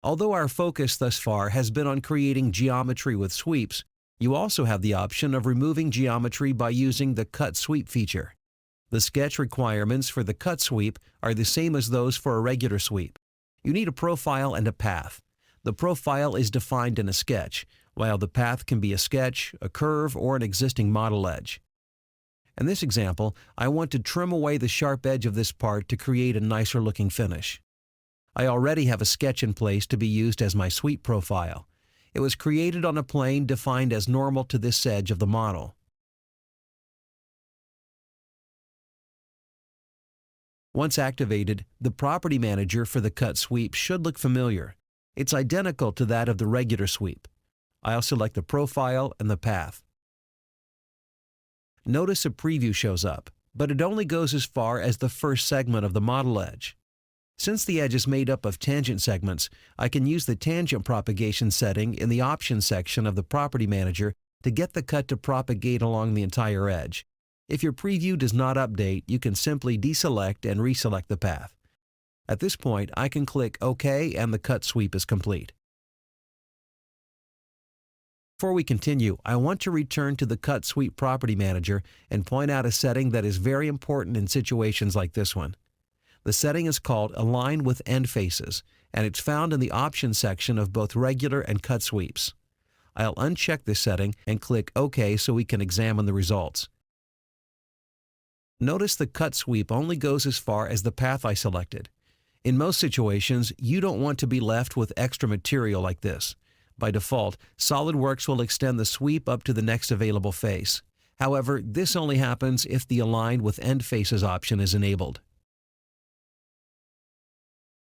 Although our focus thus far has been on creating geometry with sweeps, you also have the option of removing geometry by using the Cut Sweep feature. The sketch requirements for the cut sweep are the same as those for a regular sweep. You need a profile and a path. The profile is defined in a sketch, while the path can be a sketch, a curve, or an existing model edge. In this example, I want to trim away the sharp edge of this part to create a nicer looking finish. I already have a sketch in place to be used as my sweep profile. It was created on a plane defined as normal to this edge of the model. Once activated, the property manager for the cut sweep should look familiar. It's identical to that of the regular sweep. I'll select the profile and the path. Notice a preview shows up, but it only goes as far as the first segment of the model edge. Since the edge is made up of tangent segments, I can use the tangent propagation setting in the options section of the property manager to get the cut to propagate along the entire edge. If your preview does not update, you can simply deselect and reselect the path. At this point, I can click OK and the cut sweep is complete. Before we continue, I want to return to the Cut Sweep Property Manager and point out a setting that is very important in situations like this one. The setting is called Align with End Faces, and it's found in the Options section of both regular and cut sweeps. I'll uncheck this setting and click OK so we can examine the results. Notice the cut sweep only goes as far as the path I selected. In most situations, you don't want to be left with extra material like this. By default, SolidWorks will extend the sweep up to the next available face. However, this only happens if the Align with End Faces option is enabled.